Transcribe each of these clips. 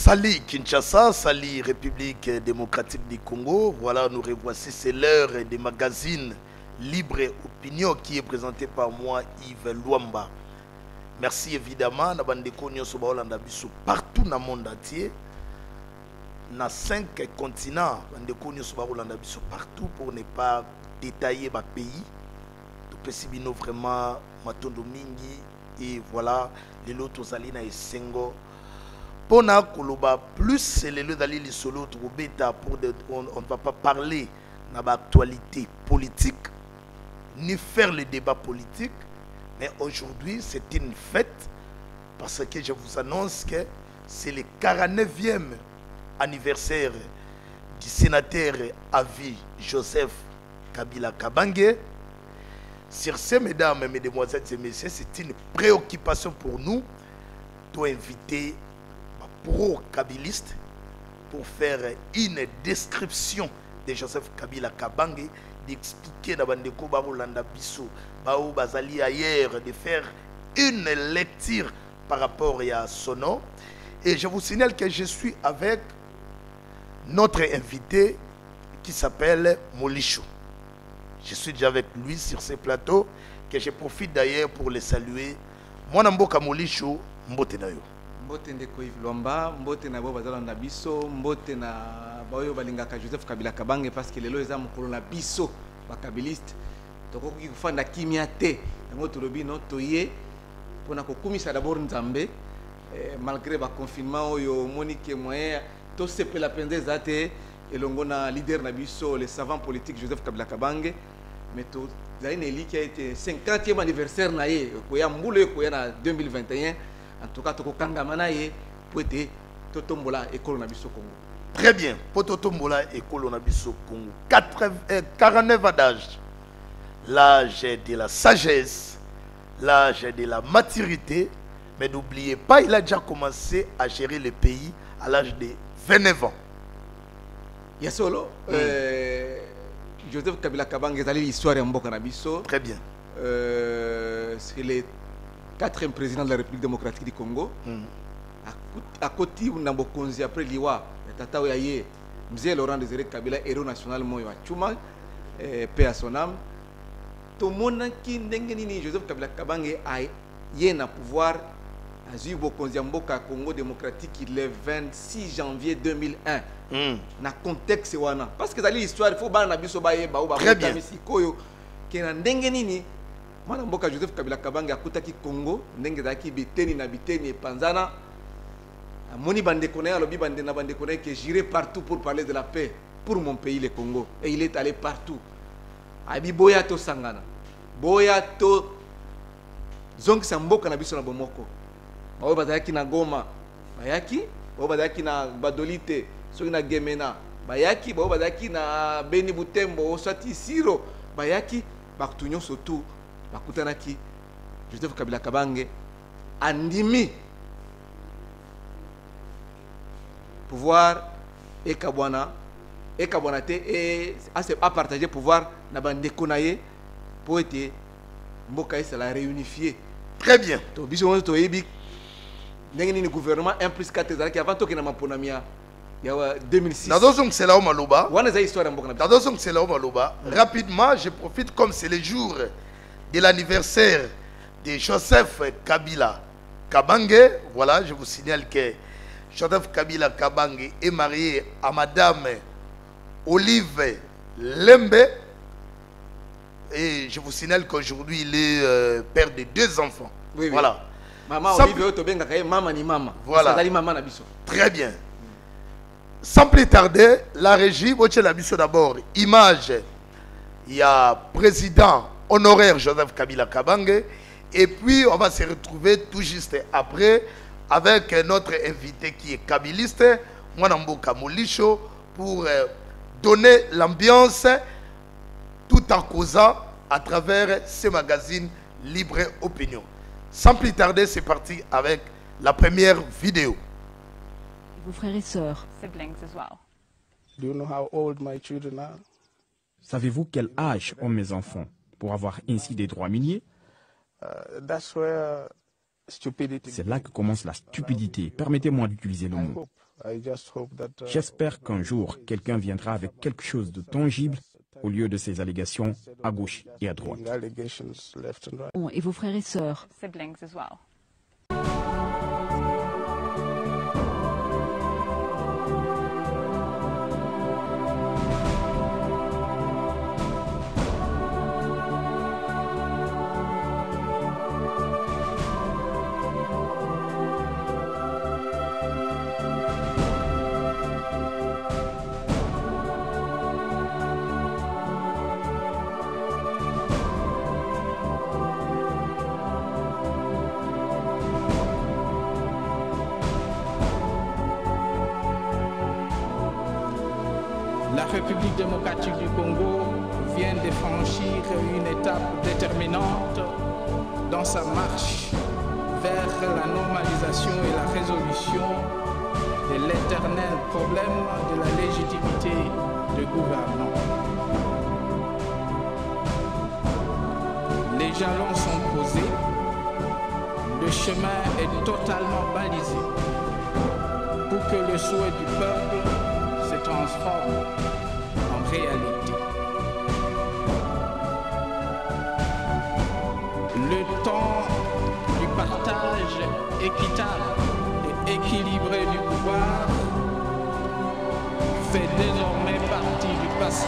Salut Kinshasa, salut République démocratique du Congo. Voilà, nous revoici, c'est l'heure des magazines Libre Opinion qui est présenté par moi, Yves Luamba. Merci évidemment, partout dans le monde entier, dans 5 continents, partout pour ne pas détailler ma pays. Tout vraiment Matondo Mingi et voilà, les autres Zalina et Sengo. Pona Koloba plus c'est le lieu d'aller les solo bêta pour on ne va pas parler de l'actualité politique ni faire le débat politique, mais aujourd'hui c'est une fête parce que je vous annonce que c'est le 49e anniversaire du sénateur à vie Joseph Kabila Kabange. Sur ces mesdames, mesdemoiselles et messieurs, c'est une préoccupation pour nous d'inviter pro-kabiliste pour faire une description de Joseph Kabila Kabange, d'expliquer dans Bandeko Barolanda Bissou, Bao Bazali ailleurs, de faire une lecture par rapport à son nom. Et je vous signale que je suis avec notre invité qui s'appelle Molicho. Je suis déjà avec lui sur ce plateau, que je profite d'ailleurs pour le saluer. Moi, Namboka Molicho, Mbote Nayo. Mbote ndeko Yves Luamba, mbote na bo bazala na biso, mbote na bayo balingaka Joseph Kabila Kabange parce que lelo eza mokolo na biso ba kabiliste. Tokoki kufanda kimia te. Yango tolobi no toye pona kokumisa d'abord Nzambe malgré ba confinement oyo Monique moyen to sepela pendeza te elongo na leader na biso le savant politique Joseph Kabila Kabange mais to zaine eli qui a été 50e anniversaire na ye ko ya mbule ko ya na 2021. En tout cas, très bien. Pototombola et Kolonabiso Congo. 49 ans d'âge. L'âge de la sagesse, l'âge de la maturité. Mais n'oubliez pas, il a déjà commencé à gérer le pays à l'âge de 29 ans. Yasolo, Joseph Kabila Kabange est allé l'histoire en Bokanabiso. Très bien. C'est le 4e président de la République démocratique du Congo. À côté de Nambokonzi, après l'Iwa, Tata Oyaye, Mzee Laurent Désiré Kabila, héros national Moyo Chuma, paix à son âme. Tout le monde qui n'est Joseph Kabila Kabange a un pouvoir à Zubokonzi Mboka Congo démocratique le 26 janvier 2001. Dans le contexte, parce que dans l'histoire, il faut que Nabiso Baye, très bien. Qui est Mwana mboka Joseph Kabila Kabange akutaki Congo ndenge zaki biteni na biteni panzana moni bande connaît alobi bande na bande connaît que j'irai partout pour parler de la paix pour mon pays le Congo et il est allé partout abi boya to sangana boya to zongi samboka na biso na bomoko bao bazaki na Goma bayaki bao bazaki na Badolite soki na Gemena bayaki bao bazaki na Beni Butembo osati Siro bayaki bakutunyo surtout bakutanaki Joseph Kabila Kabange andimi pouvoir et kabwana te et à partager pouvoir na bande konaye pour être mboka ça la réunifier. Très bien. To biso to yebi ndenge ni gouvernement 1 + 4 qui avant to kina maponamia ya 2006. Nadozong c'est là au Maloba. Wana za histoire mboka na. Nadozong c'est là au Maloba. Rapidement, je profite comme c'est le jour de l'anniversaire de Joseph Kabila Kabange. Voilà, je vous signale que Joseph Kabila Kabange est marié à Madame Olive Lembe. Et je vous signale qu'aujourd'hui, il est père de 2 enfants. Oui, voilà. Maman Olive Tobenga maman ni maman. Voilà. Maman na biso. Très bien. Sans plus tarder, la régie, la biso d'abord, image, il y a président honoraire Joseph Kabila Kabange. Et puis, on va se retrouver tout juste après avec notre invité qui est kabiliste, Mwanamboka Molicho, pour donner l'ambiance tout en causant à travers ces magazines Libre Opinion. Sans plus tarder, c'est parti avec la première vidéo. Vos frères et sœurs. Siblings as well. Do you know how old my children are? Savez-vous quel âge ont mes enfants pour avoir ainsi des droits miniers? That's where stupidity. C'est là que commence la stupidité. Permettez-moi d'utiliser le mot. I just hope that, J'espère qu'un jour, quelqu'un viendra avec quelque chose de tangible au lieu de ces allégations à gauche et à droite. allegations left and right. Et vos frères et sœurs. Siblings as well. La République démocratique du Congo vient de franchir une étape déterminante dans sa marche vers la normalisation et la résolution de l'éternel problème de la légitimité du gouvernement. Les jalons sont posés, le chemin est totalement balisé pour que le souhait du peuple se transforme en réalité. Le temps du partage équitable et équilibré du pouvoir fait désormais partie du passé.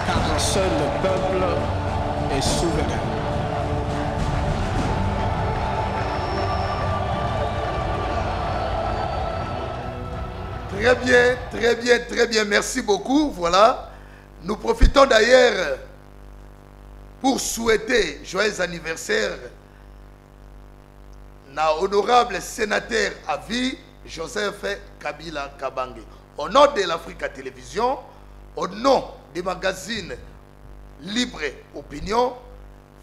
Car seul le peuple est souverain. Très bien, très bien, très bien. Merci beaucoup. Voilà. Nous profitons d'ailleurs pour souhaiter joyeux anniversaire à honorable sénateur à vie Joseph Kabila Kabange. Au nom de l'Africa Télévision, au nom des magazines Libre Opinion,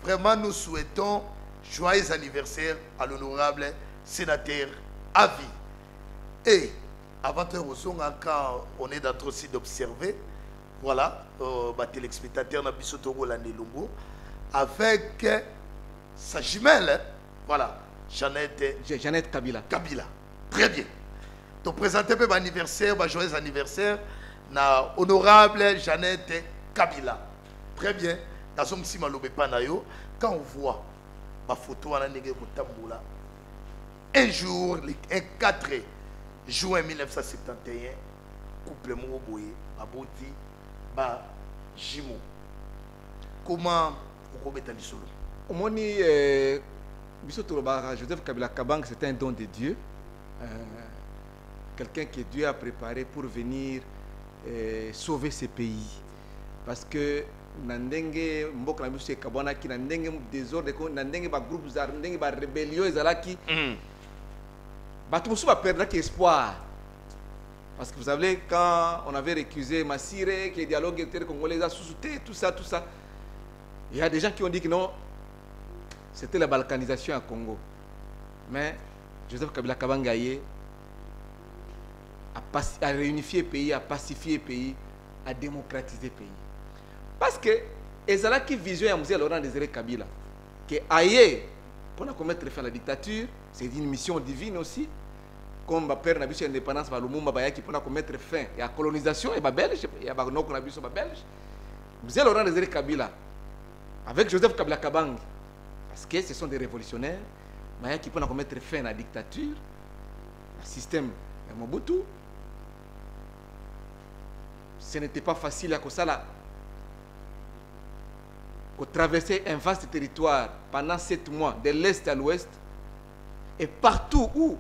vraiment nous souhaitons joyeux anniversaire à l'honorable sénateur à vie. Et avant de quand on est dans trop d'observer, voilà, téléspectateur Nabisotogo Landelongo, avec sa jumelle, voilà, Jeannette Kabila. Kabila. Très bien. Donc présenter mon anniversaire, mon joyeux anniversaire, na honorable Jeannette Kabila. Très bien. Dans son petit malobé panayo, quand on voit ma photo en annégué Tamboula, un jour, le 4 juin 1971, couple Mouroboye, Aboti, Ba Jimo. Comment vous remettez les solos? Au moins, Joseph Kabila Kabange, c'était un don de Dieu. Quelqu'un que Dieu a préparé pour venir sauver ce pays. Parce que Nandenge Mboka Nabiso Kabana qui Nandenge désordre, Nandenge ba groupes armés, Nandenge ba rébellion ezalaki. Tout le monde va perdre espoir. Parce que vous savez, quand on avait récusé Massiré, que le dialogue était congolais a sous-souté, tout ça, il y a des gens qui ont dit que non, c'était la balkanisation à Congo. Mais Joseph Kabila Kabange a réunifié le pays, a pacifié le pays, a démocratisé le pays. Parce que ezala qui vision à M. Laurent Désiré Kabila, que aïe, pour commettre fin à la dictature, c'est une mission divine aussi. Comme ma père n'a pas l'indépendance, qui pour commettre fin à la colonisation, et belge, et à belge. M. Laurent Désiré Kabila, avec Joseph Kabila Kabange, parce que ce sont des révolutionnaires, qui pour commettre fin à la dictature, le système de Mobutu. Ce n'était pas facile à Kosala. Pour traverser un vaste territoire pendant 7 mois, de l'est à l'ouest, et partout où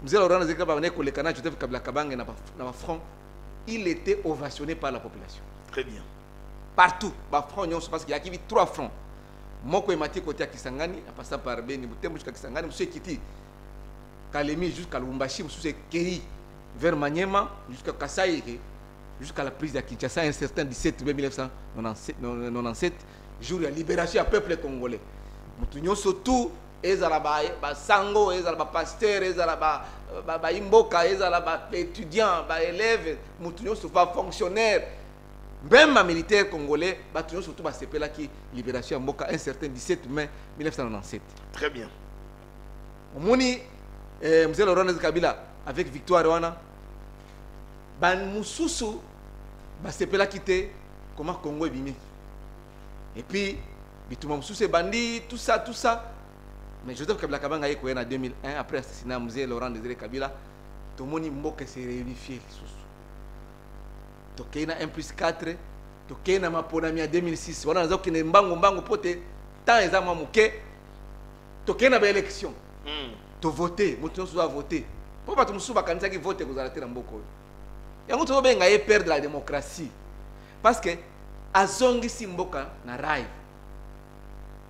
Joseph Kabila Kabange dans le front, il était ovationné par la population. Très bien. Partout, parce qu'il y a 3 fronts. Moko Emati côté à Kisangani, en passant par Beni Butembo jusqu'à Kisangani, M. Kiti, Kalemi jusqu'à Lubumbashi, M. Keri, vers Maniema, jusqu'à Kasaï, jusqu'à la prise de Kinshasa, un certain 17 mai 1997, jour de la libération du peuple congolais. Nous surtout, ezalaba sango, ezalaba pasteur, ezalaba imboka, ezalaba étudiant, élève, nous sommes pas fonctionnaires. même les militaires congolais, surtout la libération Mboka un certain 17 mai 1997. Très bien. Moni, M. Laurent Kabila, avec victoire Rwanda, ban Moussoussou, la quitté, comment Congo est bimé. Et puis, Bitouma Moussoussou bandit, tout ça. Mais Joseph Kabila Kabanga est en 2001, après l'assassinat de M. Laurent Kabila, tout le monde Mboka s'est réunifié. Tokena 1+4, Tokena Maponami en 2006. On a dit que Mbango pote, tant les âmes mouké, Tokena ba élection. To voter, mutu doit voter. Pourquoi tu musu ba kanisa qui vote vous arrêter Mboko? Et on trouve bien perdre la démocratie. Parce que azongi si Mboka na rai.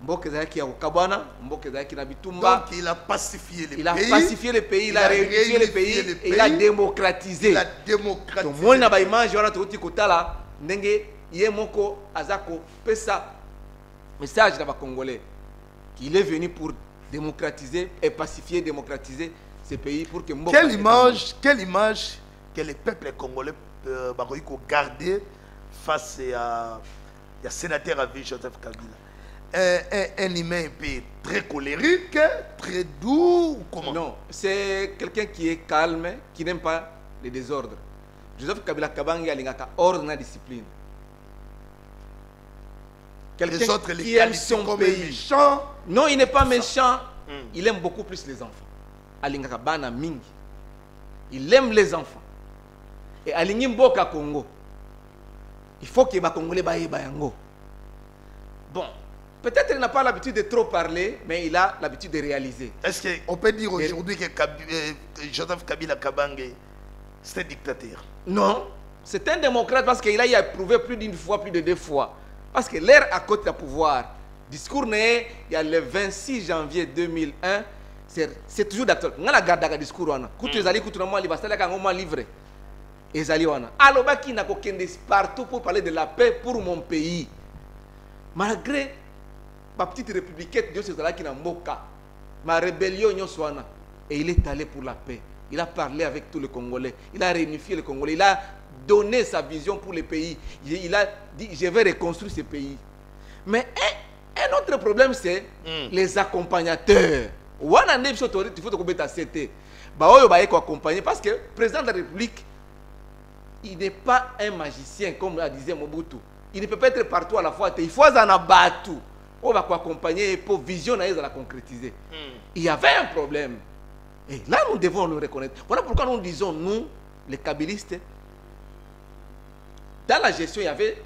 Mboka zaki ya Ukabwana, Mboka zaki na Bitumba. Donc il a pacifié le pays. Il a pacifié le pays, il a réunifié le pays, et il a démocratisé. Il a démocratisé. Donc moi na ba image wana to kotala ndenge yemoko azako pesa message na ba Congolais qu'il est venu pour démocratiser et pacifier, démocratiser ces pays pour que Mboka. Quelle image que les peuples congolais ont gardé face à sénateur à vie Joseph Kabila. Un humain très colérique, très doux ou comment? Non, c'est quelqu'un qui est calme, qui n'aime pas les désordres. Joseph Kabila Kabangi a l'ingaka ordre et discipline. Les autres qui aime son pays. Méchant. Non, il n'est pas méchant. Il aime beaucoup plus les enfants. Alingaka bana mingi. Il aime les enfants. Et alingi mboka Congo. Il faut que les Congolais baye bayango. Bon, peut-être qu'il n'a pas l'habitude de trop parler, mais il a l'habitude de réaliser. Est-ce qu'on peut dire aujourd'hui que Joseph Kabila Kabange, c'est un dictateur? Non, c'est un démocrate parce qu'il a prouvé plus d'une fois, plus de 2 fois. Parce que l'air à côté du pouvoir. Discours né, il y a le 26 janvier 2001, c'est toujours d'actualité. On a gardé le discours. Quand tu es allé, quand tu es allé, livré. Alors, qui n'a aucun partout pour parler de la paix pour mon pays. Malgré ma petite républicaine, qui n'a moka, ma rébellion, et il est allé pour la paix. Il a parlé avec tous les Congolais. Il a réunifié les Congolais. Il a donné sa vision pour le pays. Il a dit, je vais reconstruire ce pays. Mais un autre problème, c'est les accompagnateurs. Il faut accompagner parce que le président de la République, il n'est pas un magicien, comme l'a disait Mobutu. Il ne peut pas être partout à la fois. Il faut en abattre. On va accompagner pour vision à la concrétiser. Il y avait un problème. Et là, nous devons le reconnaître. Voilà pourquoi nous disons, nous, les kabylistes, dans la gestion, il y avait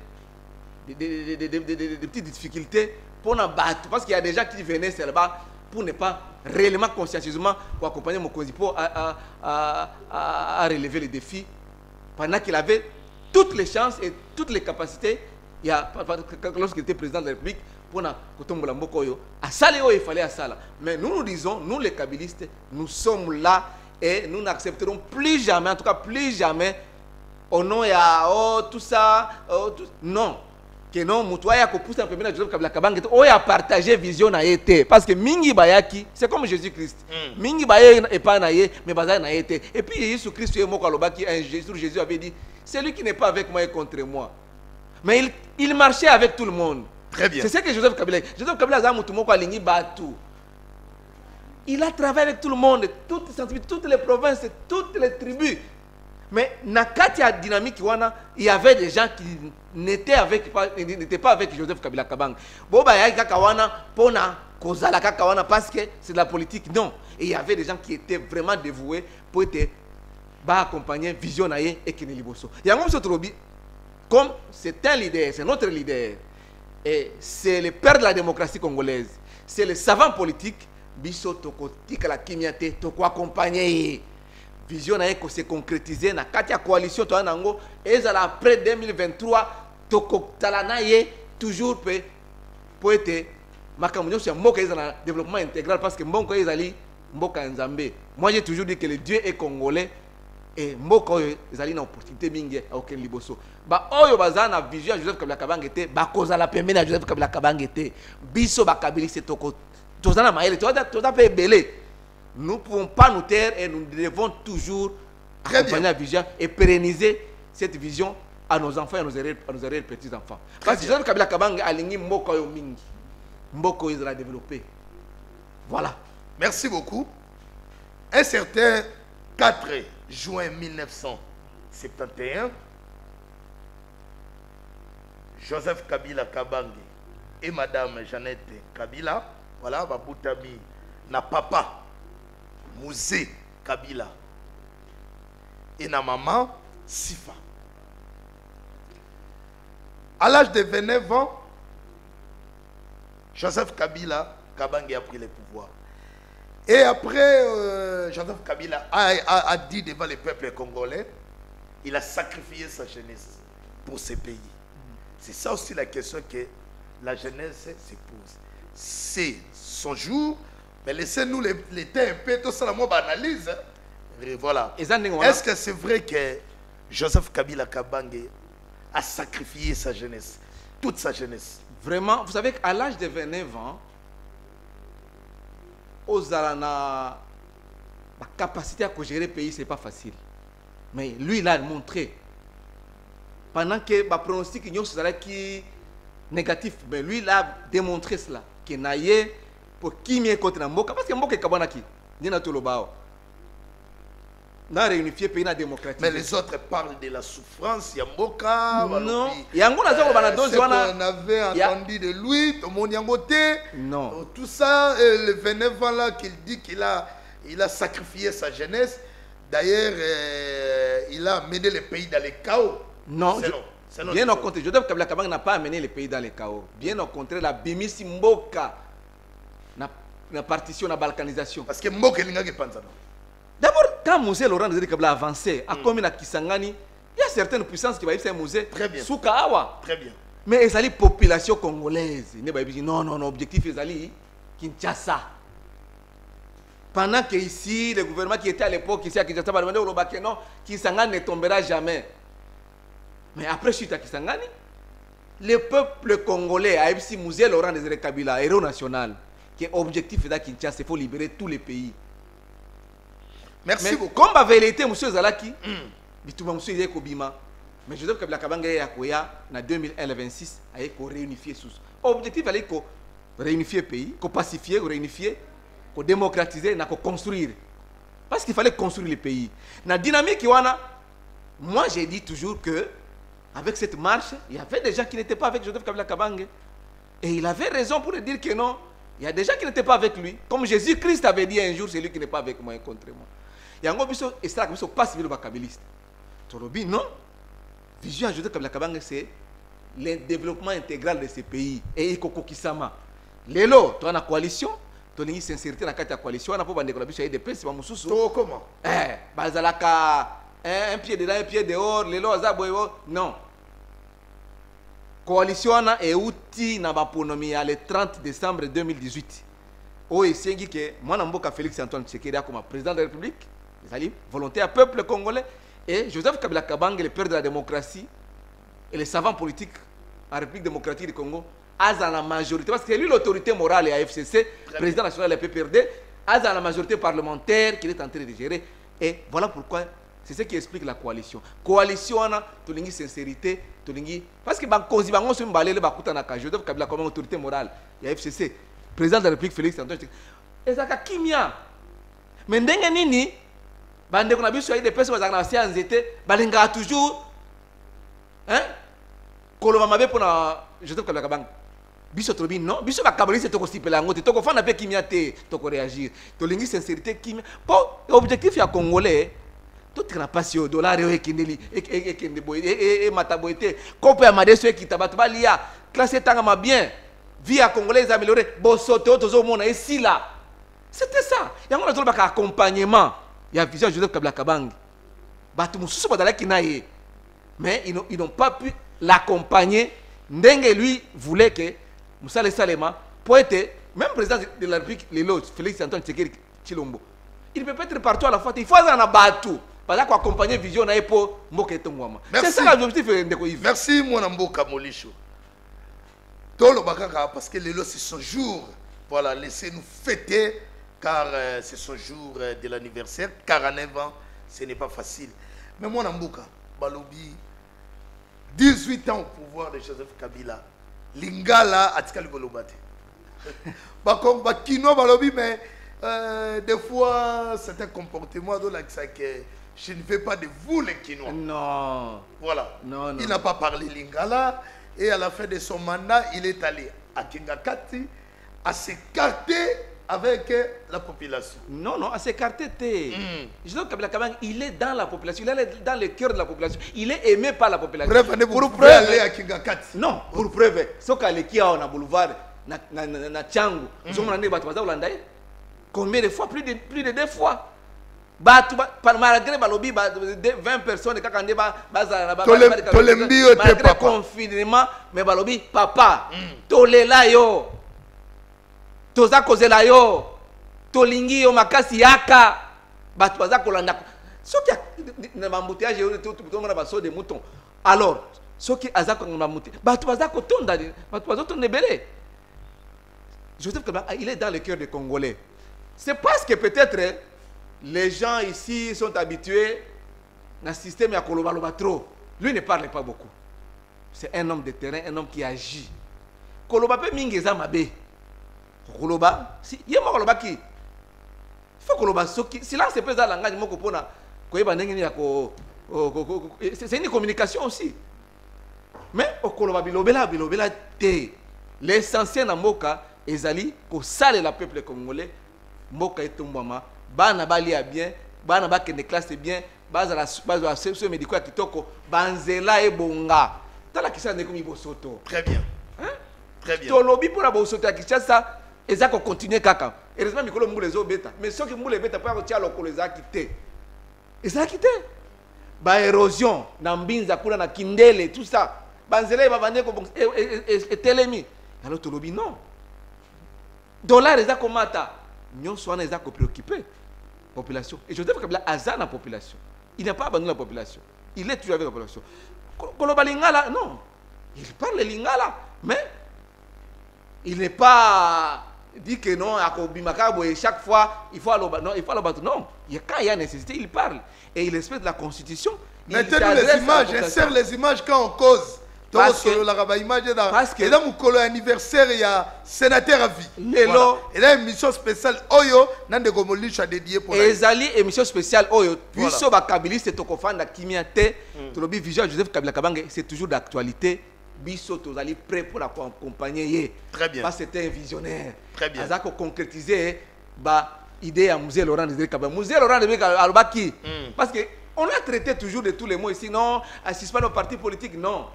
des petites difficultés pour en battre. Parce qu'il y a des gens qui venaient là-bas pour ne pas réellement, consciencieusement, pour accompagner Mokonzipo à relever les défis. Pendant qu'il avait toutes les chances et toutes les capacités, lorsqu'il était président de la République, pour à Salé, il fallait à Sala. Mais nous disons, nous les kabylistes, nous sommes là et nous n'accepterons plus jamais, en tout cas plus jamais, au nom de tout ça, non. Que non, Moutouaya ko pousse un peu Joseph Kabila Kabange, a partagé vision na été parce que Mingi Bayaki, c'est comme Jésus-Christ. Mingi Baye est pas naïe, mais Baza na été. Et puis Jésus-Christ est mort qui un Jésus avait dit, celui qui n'est pas avec moi est contre moi. Mais il marchait avec tout le monde. Très bien. C'est ce que Joseph Kabila a dit. Il a travaillé avec tout le monde, toutes les provinces, toutes les tribus. Mais dans la dynamique, il y avait des gens qui n'étaient pas avec Joseph Kabila Kabang. Parce que c'est de la politique. Non. Et il y avait des gens qui étaient vraiment dévoués pour être accompagner Vision Naye et Keneli Bosso. Comme c'est un leader, c'est notre leader. Et c'est le père de la démocratie congolaise. C'est le savant politique. Biso toko tika la kimiate toko accompagner. Vision Naye ko se concrétiser na katia coalition to anango ezala après 2023 toko talanaye toujours pour être makamunyo sur mboka ezala développement intégral parce que mbonko ezali mboka nzambe. Moi j'ai toujours dit que le Dieu est congolais et mboka ezali na opportunité mingi aucun liboso. Ba oyo bazana vision Joseph Kabila Kabange te ba kozala pembe na Joseph Kabila Kabange te. Biso ba kabili se toko tozana maele toza pe belé. Nous ne pouvons pas nous taire et nous devons toujours accompagner la vision et pérenniser cette vision à nos enfants et à nos petits-enfants. Parce que Joseph Kabila Kabange a ligné Mboko Yomingi. Mboko il a développé. Voilà. Merci beaucoup. Un certain 4 juin 1971, Joseph Kabila Kabange et Madame Jeannette Kabila, voilà, Baboutami, na papa, Mouzé Kabila, et na maman, Sifa. À l'âge de 29 ans, Joseph Kabila Kabange a pris le pouvoir. Et après, Joseph Kabila a dit devant le peuple congolais, il a sacrifié sa jeunesse pour ce pays. C'est ça aussi la question que la jeunesse se pose. C'est son jour, mais laissez-nous les temps un peu, tout ça, la mot analyse. Et voilà. Est-ce que c'est vrai que Joseph Kabila Kabange a sacrifié sa jeunesse, toute sa jeunesse? Vraiment, vous savez qu'à l'âge de 29 ans, la capacité à gérer le pays, ce n'est pas facile. Mais lui, il a montré. Pendant que le pronostic est négatif, mais lui, il a démontré cela. Qu'il n'a pas pour qui m'est contre Mboka. Parce que Mboka est Kabanaki. Il n'a pas le bao. On a réunifié le pays démocratique. Mais les autres parlent de la souffrance. Il y a Mboka. Non. Il y a ce qu'on avait entendu de lui, tout le monde y a voté. Non. Tout ça, le 29 ans là, qu'il dit qu'il a sacrifié sa jeunesse. D'ailleurs, il a mené le pays dans le chaos. Non. Bien au contraire, Joseph Kabila Kabange n'a pas amené le pays dans le chaos. Bien au contraire, la Bimisi Mboka na partition, na balkanisation. Parce que Mboka est l'ingé Panzana. D'abord, quand Mosé Laurent Désiré Kabila a avancé, a commis à Kisangani, il y a certaines puissances qui vont dire Mosé. Très bien. Soukawa. Très bien. Mais il y a population congolaise. Non, objectif est Kinshasa. Pendant que ici, le gouvernement qui était à l'époque, ici à Kinshasa, va demander au Lobake, non, Kisangani ne tombera jamais. Mais après, suite à Kisangani, le peuple congolais a aussi Mosé Laurent Désiré Kabila, héros national, qui est objectif de Kinshasa, il faut libérer tous les pays. Merci beaucoup. Comme la vérité, M. Zalaki, M. Yé Kobima, mais Joseph Kabila Kabange Yakoya, en 2026, a réunifié sous. L'objectif, c'est de réunifier le pays, de pacifier, de réunifier, de démocratiser, de construire. Parce qu'il fallait construire le pays. Dans la dynamique, moi j'ai dit toujours que, avec cette marche, il y avait des gens qui n'étaient pas avec Joseph Kabila Kabange. Et il avait raison pour dire que non, il y a des gens qui n'étaient pas avec lui. Comme Jésus-Christ avait dit un jour, c'est lui qui n'est pas avec moi, contre moi. Il y a un gros et ça, il pas civil ou kabiliste. Torobi, non. Vision à Joseph Kabila Kabange, c'est le développement intégral de ces pays. Et il y a Lelo, tu as une coalition, tu as une sincérité dans la coalition, on a pas de coalition, il y a des pays, c'est pas mon sous. Comment? Un pied dedans, un pied dehors, Lelo, non. Coalition est outil dans la ponomie le 30 décembre 2018. Où c'est que moi, je Félix Antoine Tshisekedi comme président de la République, volontaire à peuple congolais, et Joseph Kabila Kabange, le père de la démocratie, et les savants politiques en République démocratique du Congo, à la majorité, parce que c'est lui l'autorité morale à FCC, président national de la PPRD, à la majorité parlementaire qu'il est en train de gérer. Et voilà pourquoi, c'est ce qui explique la coalition. Coalition, tu as une sincérité, parce que Joseph Kabila comme autorité morale, il y a FCC, président de la République Félix Antoine Tshisekedi. Et ça a kimia. Mais ndenge nini bande qu'on a vu sur des personnes qui ont été en zété, balinga toujours hein koloba mabe pour Joseph Kabila Kabange. Biso trobi non, biso ba kabaliste to ko sipela ngote to ko fana pe kimia te to ko réagir. To lingi sincérité kimia. Pour objectif ya congolais tout na passion dollar e kindeli e kende boy e mataboité kopo ya madeso e kitabatu balia classé tanga bien. Vie à Congolais améliorée, Bosoto, Tozomona, et si là. C'était ça. Il y a un accompagnement. Il y a vision Joseph Kabila Kabange. Mais ils n'ont pas pu l'accompagner. Ndenge lui voulait que Moussa Salema, pour être même président de la République, Félix Antoine Tshisekedi Tshilombo, il ne peut pas être partout à la fois. Il faut en abattre. Parce qu'il faut accompagner vision pour Mboka Tongwama. C'est ça l'objectif de Koïf. Merci, mon Mboka Molisho. Parce que Lelo c'est son jour, voilà, laissez-nous fêter car c'est son jour de l'anniversaire, 49 ans, ce n'est pas facile. Mais moi Nambuka, Balobi, 18 ans au pouvoir de Joseph Kabila. Lingala atikali kolobate. Comme Kino balobi, mais des fois c'est un comportement de que je ne fais pas de vous les Kinois. Non. Voilà. Non, non. Il n'a pas parlé Lingala et à la fin de son mandat, il est allé à Kingakati à s'écarter avec la population. Non, non, à s'écarter. Joseph Kabila Kabang, il est dans la population, il est dans le cœur de la population, il est aimé par la population. Bref, pour preuve, aller à Kingakati. Non, pour preuve, ce qu'il y a na boulevard, na Tchangu, combien de fois? Plus de 2 fois. Malgré balobi 20 personnes malgré confinement, mais balobi papa tolela yo toza kozela yo tolingi yo makasi yaka batu baza kolanda soki na embouteillage tout le monde baso de mouton. Alors soki azako na embouteillage batu baza kotonda batu bazo tonda belé. Joseph Kabila, il est dans le cœur des Congolais. C'est parce que peut-être les gens ici sont habitués à un système à Koloba trop. Lui ne parle pas beaucoup. C'est un homme de terrain, un homme qui agit. Koloba peut mingeza mabe. Koloba, si il y a moi Koloba qui, il faut Koloba soki. Si là c'est pas ça langage moko pona, c'est une communication aussi. Mais au Koloba bilobela te. L'essentiel dans Moka ezali ko sale la peuple congolais. Moka etombama. Bana balia bien, bana ba kende classe bien, bazala ce médical kitoko, banzela e bonga. Tala kisa ne komi bosoto. Très bien. Hein? Très bien. Tolobi pour la bosoto akisha ça, ezako continuer kaka. Heureusement mikolo mbule zo beta, mais ceux qui mbule beta pas tia lokolo ezaki te. Ezaki te. Ba érosion na mbinza kuna na kindele tout ça. Banzela ba vande ko telemi. Alors tolobi non. Dollar ezako mata. Nyonso wana ezako préoccupé. Population. Et Joseph Kabila a la population. Il n'a pas abandonné la population. Il est toujours avec la population. Koloba Lingala, non. Il parle Lingala. Mais il n'est pas dit que non, à Kobimakabo, et chaque fois, il faut aller non, il faut aller battre. Non. Quand il y a nécessité, il parle. Et il respecte la Constitution. Mettez-nous les images, insère les images quand on cause. Parce que et là, mon anniversaire, il y a sénateur à vie. Voilà. Et là, une mission spéciale Oyo, nande gomolisha dédié pour Ezali émission spéciale Oyo. Puisque Bakabiliste Tokofanda Kimiate, Tolobi Vision Joseph Kabila Kabange, c'est toujours d'actualité. Biso Tozali prêt pour l'accompagner. Très bien. Parce que c'était un visionnaire. Très bien. Azako concrétiser ba idée à Musée Laurent de Kabila. Musée Laurent de Albaki. Parce que on a traité toujours de tous les mots ici. Non, assiste pas nos partis politiques. Non.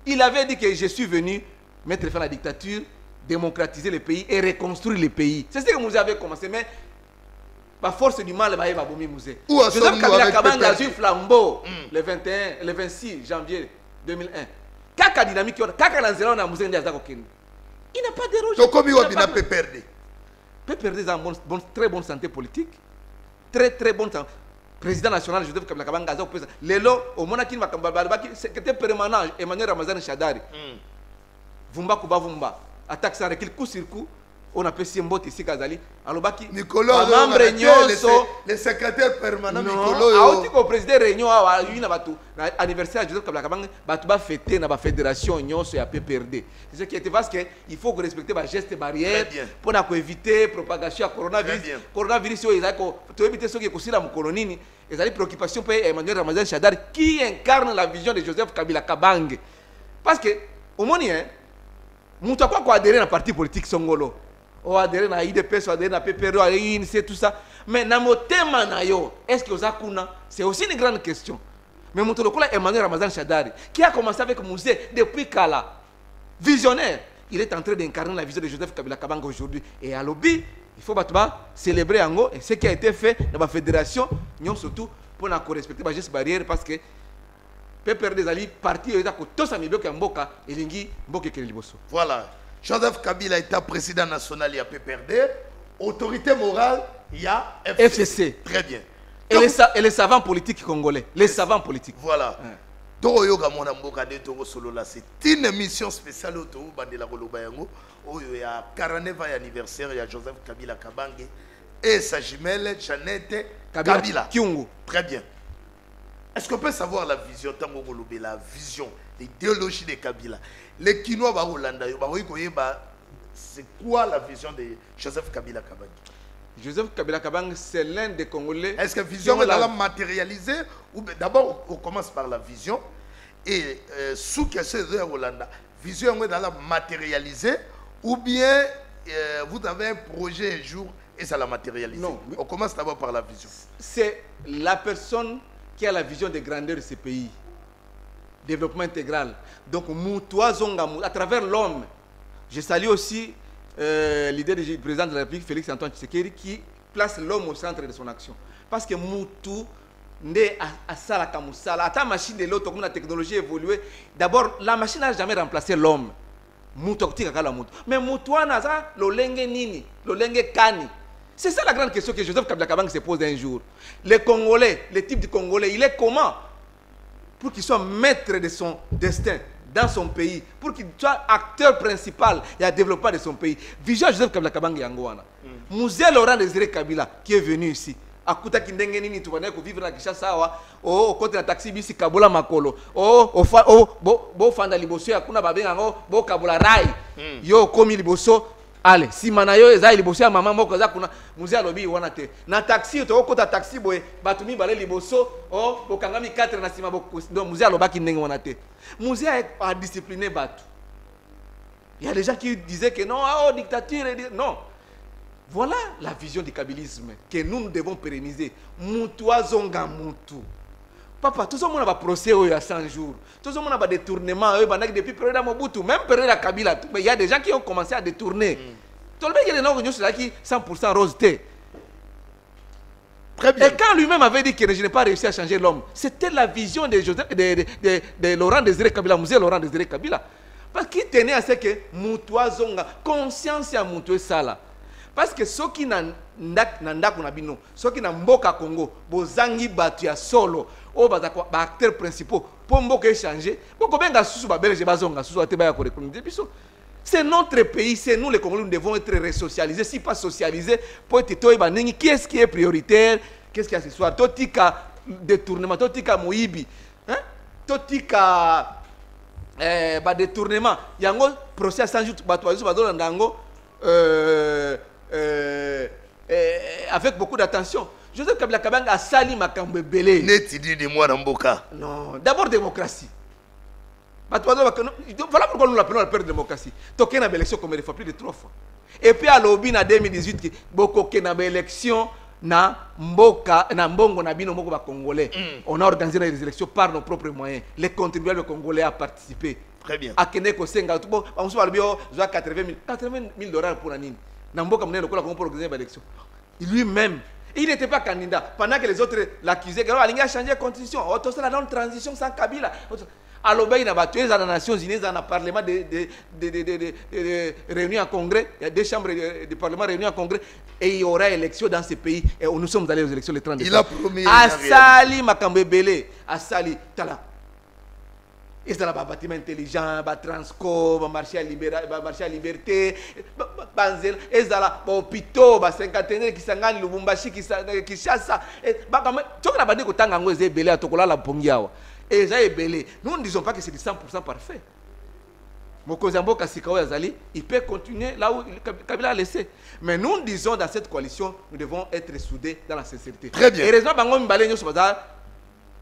Il avait dit que je suis venu mettre fin à la dictature, démocratiser le pays et reconstruire le pays. C'est ce que Mouzé avait commencé, mais par force du mal, il va bomber Mouzé. Joseph Kabila Kabanga a eu flambeau le 26 janvier 2001. Kaka dynamique, kaka lanzela na Mouzé Ndiaza Kokeni. Il n'a pas dérogé. Donc comme il a PPRD. PPRD a une très bonne santé politique, très bonne santé. Président national Joseph Kabila Kabanga Gaza président lelo au monaki bakambaki secrétaire permanent Emmanuel Ramazan Shadari vumba kuba vumba attaque ça recul coup sur coup on appelle Simbot ici Kazali alobaki Nicolas membre nyonso le secrétaire permanent Nicolas aoti ko président réunion a yuna batu anniversaire Joseph Kabila Kabanga batu ba fêter na ba fédération nyonso ya PPRD c'est ce qui était parce que il faut respecter ba gestes barrières pour na ko éviter propagation de coronavirus ezako to éviter ce qui est kosila mu kolonini. Et la préoccupation pour Emmanuel Ramazan Shadari qui incarne la vision de Joseph Kabila Kabange. Parce que, au moins, nous avons adhéré à un parti politique Songolo. On a adhéré à l'IDPS, on a adhéré à PPRO, à l'INC, tout ça. Mais dans mon thème, est-ce que vous avez c'est aussi une grande question. Mais mon Emmanuel Ramazan Shadari, qui a commencé avec Mouzé depuis Kala, visionnaire, il est en train d'incarner la vision de Joseph Kabila Kabange aujourd'hui. Et à l'objet, il faut célébrer Ango et ce qui a été fait dans la fédération, nous surtout pour respecter les gestes barrières parce que PPRD Ali parti et tout ça miboko mboka elingi mboka liboso. Voilà. Joseph Kabila est président national il y a PPRD, autorité morale il y a FCC. Très bien. Et les savants politiques congolais, les savants politiques. Voilà. C'est une émission spéciale au Togo Bandela Kolobayango. Il y a 49e anniversaire, il y a Joseph Kabila Kabange et sa jumelle Jeannette Kabila. Kyungu. Très bien. Est-ce qu'on peut savoir la vision, la vision, l'idéologie de Kabila. Les Kinois c'est quoi la vision de Joseph Kabila Kabange? Joseph Kabila Kabange, c'est l'un des Congolais. Est-ce que la vision est la matérialisée ou d'abord on commence par la vision et sous question de Rolanda, vision est la matérialisée ou bien vous avez un projet un jour et ça la matérialise? Non. On commence d'abord par la vision. C'est la personne qui a la vision de grandeur de ce pays. Développement intégral. Donc, à travers l'homme, je salue aussi l'idée du président de la République, Félix Antoine Tshisekedi, qui place l'homme au centre de son action. Parce que Moutou, la machine de l'autre, comme la technologie évoluée, d'abord, la machine n'a jamais remplacé l'homme. Mais Moutou, nini, kani. C'est ça la grande question que Joseph Kabila Kabange se pose un jour. Les Congolais, le type de Congolais, il est comment pour qu'il soit maître de son destin dans son pays, pour qu'il soit acteur principal et à développement de son pays. Vision Joseph Kabila Kabange Yangoana. Musée Laurent Désiré Kabila qui est venu ici. Akuta kindenge nini tuwane ko vivre na Kinshasa wa o côté na taxi bisi Kabola Makolo bo fanda liboso ya kuna babenga ngo bo Kabola rai yo komi liboso. Allez, si manayo eza liboso ya mama moko za kuna musée alobi wana te na taxi to kota taxi boy batumi bale liboso o bokangami 4 na sima bo musée alobaki ndenge wana te musée a discipliné batu. Il y a des gens qui disaient que non dictature non. Voilà la vision du kabylisme que nous devons pérenniser. Moutou azonga moutou. Papa, tout le monde a un procès il y a 100 jours. Tout le monde a un détournement depuis le période de Mobutu, même période de Kabila. Mais il y a des gens qui ont commencé à détourner. Tout le monde a des gens qui 100% rose. Très bien. Et quand lui-même avait dit que je n'ai pas réussi à changer l'homme, c'était la vision de Laurent Désiré Kabila, musée Laurent Désiré Kabila. Parce qu'il tenait à ce que Moutou azonga, conscience à Moutou Sala. Parce que ceux qui n'ont pas mboka Congo, bozangi batu ya solo, o bazakwa ba acteurs principaux pour mboka échanger. Boko benga susu ba belge bazonga susu ateba ya korekonomiser biso. C'est notre pays, c'est nous les Congolais, nous devons être resocialisés, si pas socialisés pour être toiba ningi. Qui est-ce qui est prioritaire? Qu'est-ce qu'il y a ce soir? Totika détournement, totika moibi, hein? Totika ba détournement. Yango procès sans joute batu bazo bazona ndango avec beaucoup d'attention. Joseph Kabila Kabange a sali makambo belé. Neti dit de moi Mboka. Non, d'abord démocratie. Voilà pourquoi nous l'appelons la peur de démocratie. Toké na élection comme il fois plus de 3 fois. Et puis à l'Obi en 2018 qui beaucoup na élection na mboka na mbongo na bino moko ba congolais. On a organisé les élections par nos propres moyens. Les contribuables congolais à participer. Très bien. A Kene ko senga tout bon, on se parle bien 80 000 dollars pour l'année. Namboka mnene pour organiser l'élection. Lui-même, il n'était pas candidat. Pendant que les autres l'accusaient, il a changé la constitution. C'est la non-transition sans Kabila. Alors, il y a battu dans les Nations Unies, dans le Parlement réunis en congrès, il y a 2 chambres de Parlement réunies en congrès, et il y aura élection dans ce pays. Et nous sommes allés aux élections le 30 décembre. Il a promis. Asali Makambebele, Asali Tala. Et c'est un bâtiment intelligent, un transco, un marché à liberté, banzel, et c'est un hôpital, un cinquantenaire qui s'engage, Lubumbashi qui chasse. Et tu as dit que tu as dit que tu as dit et ça est belé. Nous ne disons pas que c'est 100% parfait. Mokozambo Kasikawa Yazali, il peut continuer là où Kabila a laissé. Mais nous disons dans cette coalition, nous devons être soudés dans la sincérité. Très bien. Et raison, Bango Mbale Nyo Sobaza,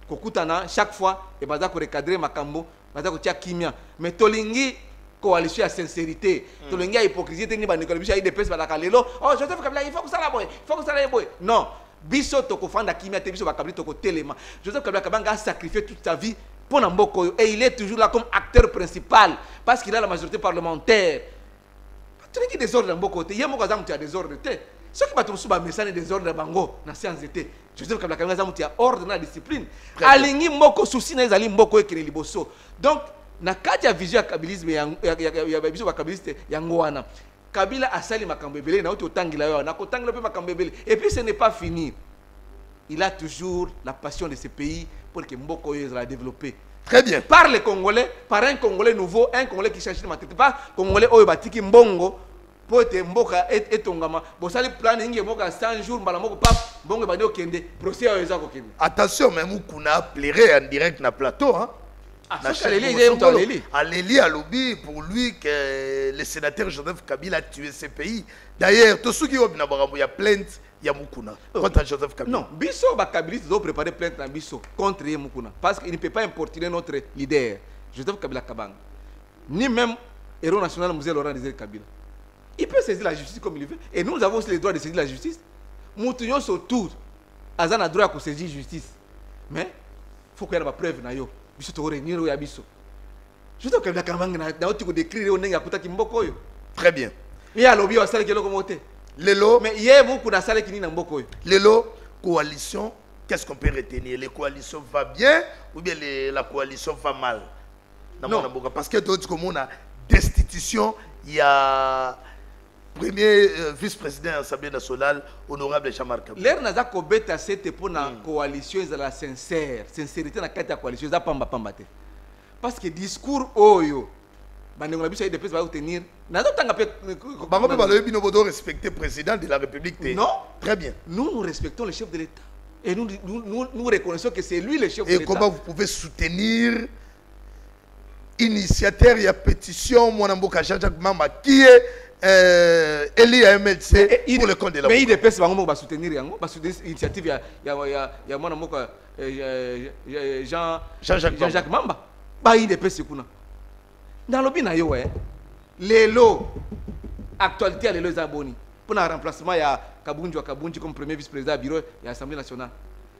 Kokutana, chaque fois, et Baza ko recadrer Makambo, Baza ko tia kimia. Mais Tolingi, coalition à sincérité. Tolingi à hypocrisie, Teni Banikolibicha, il dépêche Badaka Lelo. Oh, Joseph Kabila, il faut que ça la boy, il faut que ça la boy. Non. Biso toko fanda kimia te biso bakabli toko telema. Joseph Kabila Kabange a sacrifié toute sa vie pour Namboko et il est toujours là comme acteur principal parce qu'il a la majorité parlementaire. Tu dis désordre Namboko te yemo kazam tu as désordre te. Ceux qui battent suba message désordre bango na séance été. Joseph Kabila Kabange zamu tu as ordre na discipline. Alingi mboko souci na ezali mboko ekele liboso. Donc na kati ya vision ya kabilisme ya biso bakabiliste yango wana. Kabila a sali makambebele na oto tangila yo na kotangila pe makambebele et puis ce n'est pas fini. Il a toujours la passion de ce pays pour que Mboko soit développé. Très bien. Par les Congolais, par un Congolais nouveau, un Congolais qui change de mentalité, pas Congolais oyo batiki mbongo pour te Mboka et tongama. Bo sali plan inge Mboka 100 jours mbala moko pap mbongo badi okende procès oyo eza kokende. Attention, même kuna plairait en direct na plateau hein. Aléli a lobby pour lui que le sénateur Joseph Kabila a tué ce pays. D'ailleurs, tout ce qui il y a plainte, il y a Moukouna contre Joseph Kabila. Non, Bisso, les Kabilistes doivent préparer plainte dans Bisso contre Moukouna. Parce qu'il ne peut pas importuner notre leader, Joseph Kabila Kabang. Ni même héros national Moussé Laurent Désiré Kabila. Il peut saisir la justice comme il veut. Et nous avons aussi le droit de saisir la justice. Moutouillons autour. Azan a droit de saisir la justice. Mais il faut qu'il y ait des preuves. Bisso te réunir au Yabisso. Joseph Kabila Kabang n'a pas décrire au Nenga Kouta Kimboko. Très bien. Il y a lobby au Sale qui est locomoté. Mais il y a beaucoup de Sale qui n'est pas Mboko. Lelo, coalition, qu'est-ce qu'on peut retenir? Les coalitions vont bien ou bien la coalition va mal? Non. Parce que tout comme on a destitution, il y a premier vice-président de l'Assemblée nationale, honorable Jean-Marc Kabila. L'air n'a pas bête cette pour la coalition est la sincérité dans la coalition est pas pambate. Parce que discours oyo, bandeko na biso IDPS va obtenir. Na d'autant bango pe balobi no bodo respecter président de la République. Non. Très bien. Nous respectons le chef de l'État et nous reconnaissons que c'est lui le chef de l'État. Et comment vous pouvez soutenir initiateur et pétition Mwanamboka Jean-Jacques Mamba qui est élu à MLC pour le compte de la mais IDPS va soutenir yango, va soutenir l'initiative ya Mwanamboka Jean-Jacques Mamba. Ba IDPS kuna. Dans le bina yo lelo actualité à lelo zaboni pour le remplacement ya Kabunji comme premier vice-président du bureau de l'Assemblée nationale.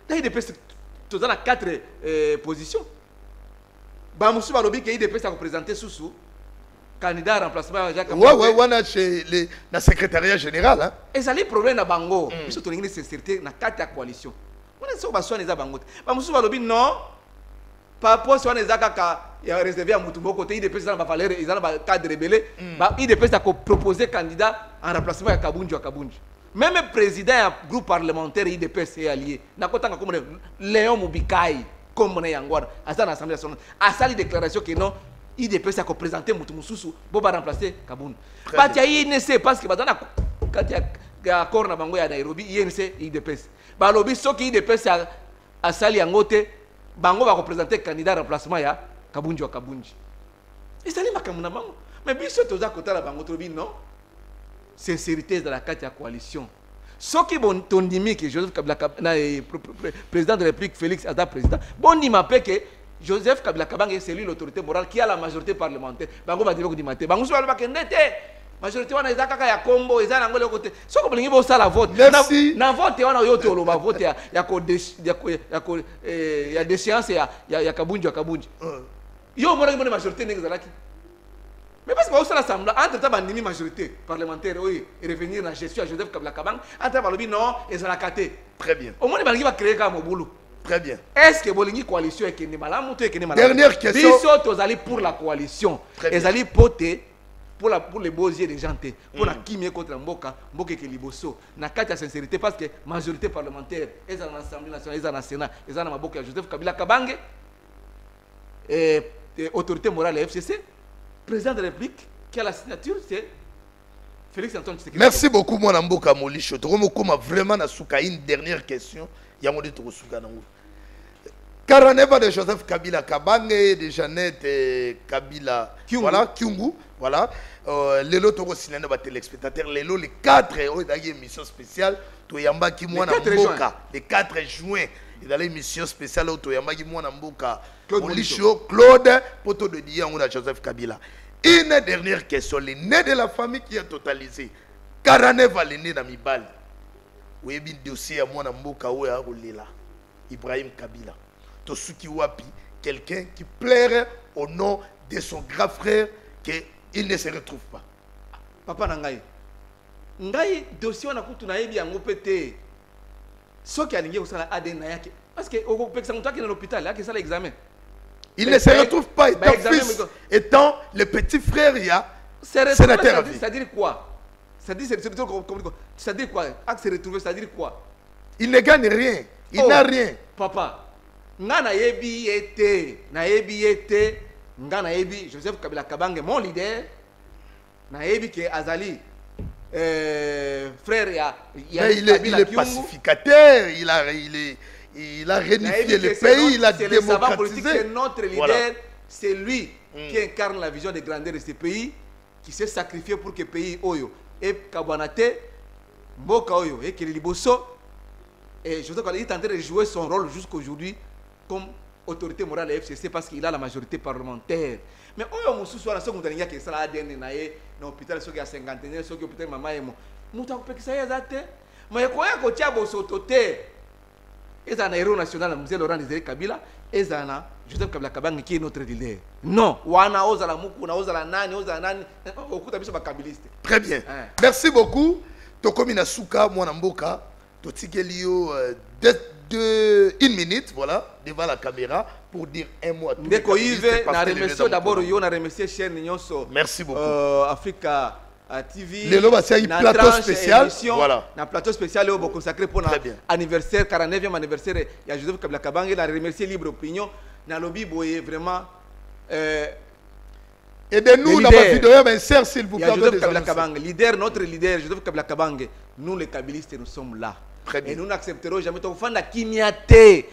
Dans IDPS tu as 4 positions. Ba musu ba lobi que IDPS a représenté sous candidat à remplacement Jacques Kabunji. Ouais, chez le secrétariat général hein. Et ça les problème na bango. Biso to ngini sincérité na 4 coalition. On est so ba so neza bango. Ba musu ba lobi non. Par rapport à ce qui est réservé à Moutoumbo, côté IDPS, dans le cadre rebelle, IDPS a proposé candidat en remplacement à Kabunji. Même le président du groupe parlementaire IDPS est allié. N'a pas tant comme Léon Moubikai, comme on est en Guard, à l'Assemblée nationale, à sa déclaration que non, IDPS a présenté Moutoumoussou pour remplacer Kabunji. Parce qu'il y a INC, parce que quand il y a accord à Nairobi, INC IDPS. Balobi, ce qui IDPS a sali en côté. Bango va représenter candidat remplacement ya Kabunji. Et ça n'est pas comme bango. Mais bien sûr, tous à côté la bango trobi non. Sincérité dans la carte de coalition. Ce qui bon ton dimi que Joseph Kabila président de la République Félix Ada président. Bon dit m'appelle que Joseph Kabila Kabang est celui l'autorité morale qui a la majorité parlementaire. Bango va dire que dimanche. Bango soit pas que nete. Majorité wana ezaka ka ya Kombo ezana ngole côté. Soko bolingi bo sala vote. Na vote wana yo to loba vote ya déchéance ya Kabunji. Yo mona ngone majorité ndenge zalaki. Mais parce que au sala samla entre ta bandimi majorité parlementaire oui et revenir na gestion à Joseph Kabila Kabang entre balobi non ezala katé. Très bien. Au moins balingi va créer ka mobulu. Très bien. Est-ce que bolingi coalition est kende malamu to ekende malamu? Dernière question. Biso tozali pour la coalition. Ezali poté pour les beaux yeux des gens, pour la kimie contre Mboka qui est liboso. Na kati sincérité parce que majorité parlementaire, ils sont dans l'Assemblée nationale, ils sont dans le Sénat, ils sont dans Mboka Joseph Kabila Kabange, et autorité morale de FCC, président de la République, qui a la signature, c'est Félix Antoine Tshisekedi. Merci beaucoup, mon Mboka Molisho. Vraiment, une dernière question. Yamodi Tokosuka Nango. Karaneva de Joseph Kabila Kabange, de Jeannette Kabila Kyungu. Voilà, Kyungu. Voilà. Lelo Toro Sinana va téléspectateur. Lelo, les 4 émission spéciale. Toyamba Kimwana Mboka. Les 4 juin. Il y a l'émission spéciale au Toyamba Kimwana Mboka. Claude Poto de Dian ou Joseph Kabila. Une dernière question. Les nés de la famille qui est totalisé. Karaneva, les nés d'Amibal. Oui, bien dossier à moi Mboka ou à Olela. Ibrahim Kabila. Tosuki Wapi, quelqu'un qui plairait au nom de son grand frère qu'il ne se retrouve pas. Papa Nangaï. Ngai dossier on a coutu na yebi yango pété. Ce qui a lié au sala ADN yake. Parce que au pexan toi qui est dans l'hôpital là qui ça l'examen. Il ne se retrouve pas étant fils, étant le petit frère il y a sénateur à vie. C'est-à-dire quoi? C'est-à-dire quoi? Se retrouver, c'est-à-dire quoi? Il ne gagne rien. Il n'a rien. Papa. Nga na yebi ete nga na yebi Joseph Kabila Kabange mon leader na yebi ke azali frère il est pacificateur, il a réunifié le pays, il a démocratisé. C'est notre leader, c'est lui qui incarne la vision de grandeur de ce pays, qui s'est sacrifié pour que le pays Oyo et Kabwanate, Mboka Oyo et Keliliboso. Et Joseph Kabila est en train de jouer son rôle jusqu'aujourd'hui comme autorité morale de FCC parce qu'il a la majorité parlementaire. Mais Oyo Moussou, à la seconde dernière, qui est là, dans l'hôpital, ceux qui ont 50 ans, ceux qui ont peut-être maman et moi. Mouta Kupé qui s'est zate. Mais quoi que tu as besoin de et un héros national, M. Laurent Désiré Kabila, et un Joseph Kabila Kabang qui est notre leader. Non, wana ozala muku, na ozala nani, okuta biso ba kabiliste. Très bien. Merci beaucoup. Tokomi na suka mwana mboka, totikeli yo une minute, voilà, devant la caméra pour dire un mot à tous. Ndeko Yves, na remercie d'abord yo, na remercie chaîne Nyonso. Merci beaucoup. Africa TV. Le loba c'est un plateau spécial. Voilà. Un plateau spécial au consacré pour l'anniversaire 49e anniversaire de Joseph Kabila Kabang. La remercier Libre Opinion. Na lobby boye vraiment. Aidez-nous dans ma vidéo, mais sœur, s'il vous plaît. Joseph Kabila Kabang, leader, notre leader, Joseph Kabila Kabang. Nous les kabilistes, nous sommes là. Très bien. Et nous n'accepterons jamais ton fan la kimiate.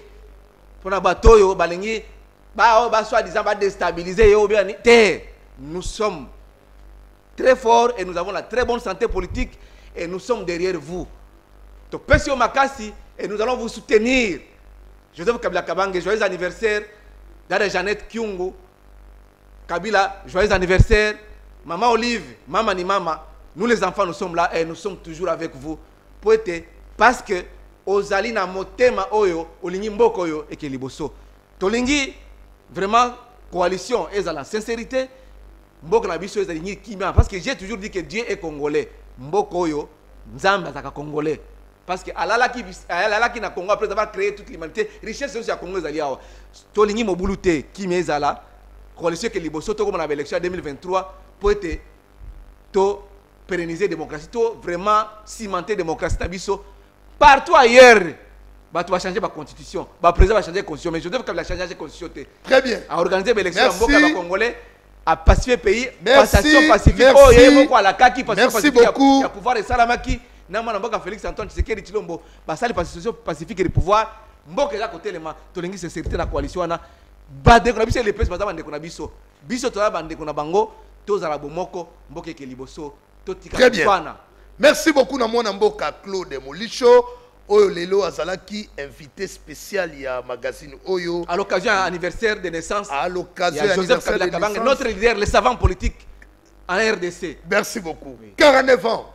Pour un bateau yo balingi, ba soi-disant ba déstabiliser yo bien. Nous sommes très fort et nous avons la très bonne santé politique et nous sommes derrière vous. Donc, Pesio Makasi et nous allons vous soutenir. Joseph Kabila Kabang, joyeux anniversaire. Dada Jeannette Kyungu, Kabila, joyeux anniversaire. Maman Olive, Maman ni Mama, nous les enfants, nous sommes là et nous sommes toujours avec vous. Parce que Ozali na motema oyo, olingi mboko oyo et keliboso. Tolingi, vraiment, coalition, et à la sincérité. Parce que j'ai toujours dit que Dieu est congolais. Mboko yo, Nzamba zaka congolais. Parce que Alala qui na Congo après avoir créé toute l'humanité, richesse aussi à Congo zaliao. Tolingi mobulute qui mezala, coalition que liboso to comme on avait élection en 2023 pour être to pérenniser démocratie, to vraiment cimenter démocratie tabiso partout ailleurs. Bah tu vas changer ma constitution, bah président va changer constitution, mais je devrais changer la constitution. Très bien. À organiser l'élection en congolais. À pacifier le pays, passation pacifique. Merci beaucoup. Il y a pouvoir de Salamaki. Namana Félix Antoine Tshisekedi Tshilombo. Basali pacification pacifique et pouvoir. Mboka est à côté les mains. Tolingi sincérité la coalition na. Bade ko na biso les pèse bazaba ndeko na biso. Biso to bande ko na bango to zala bomoko mboka ke liboso to tika. Très bien. Merci beaucoup na mona mboka Claude Molicho. Oyo lelo azalaki invité spécial il y a magazine Oyo à l'occasion anniversaire de naissance à l'occasion Joseph Kabila Kabang, notre leader, le savant politique en RDC. Merci beaucoup. Oui. 49 ans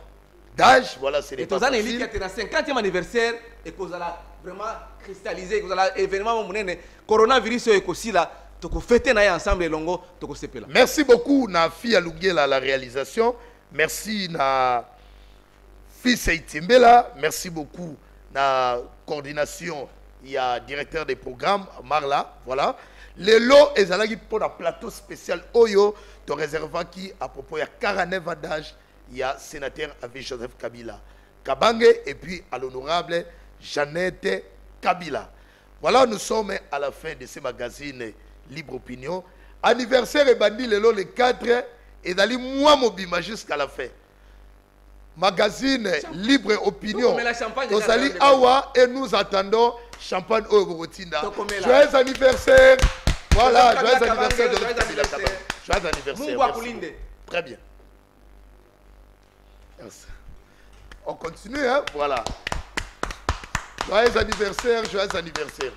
d'âge, voilà, c'est les pas facile. Et qui a été dans 50e anniversaire et qu'on a vraiment cristallisé, qu'on a événement monene coronavirus et aussi là, toko fêter na ensemble longo, toko sepela. Merci beaucoup na fille Alungela la réalisation. Merci na fille Seitimbela, merci beaucoup. La coordination, il y a directeur des programmes, Marla, voilà. Les lots, ils ont pour un plateau spécial Oyo, de réserva qui, à propos, il y a 49 ans d'âge, il y a sénateur avec Joseph Kabila Kabange et puis à l'honorable Jeannette Kabila. Voilà, nous sommes à la fin de ce magazine Libre Opinion. Anniversaire et bandit le 4 et d'aller moi mobima jusqu'à la fin. Magazine Libre Opinion. Nous allons Awa et nous attendons champagne au Borotinda. Joyeux anniversaire. Voilà, joyeux anniversaire de notre Kabila Kabang. Joyeux anniversaire. Très bien. Merci. On continue, hein? Voilà. Joyeux anniversaire, joyeux anniversaire.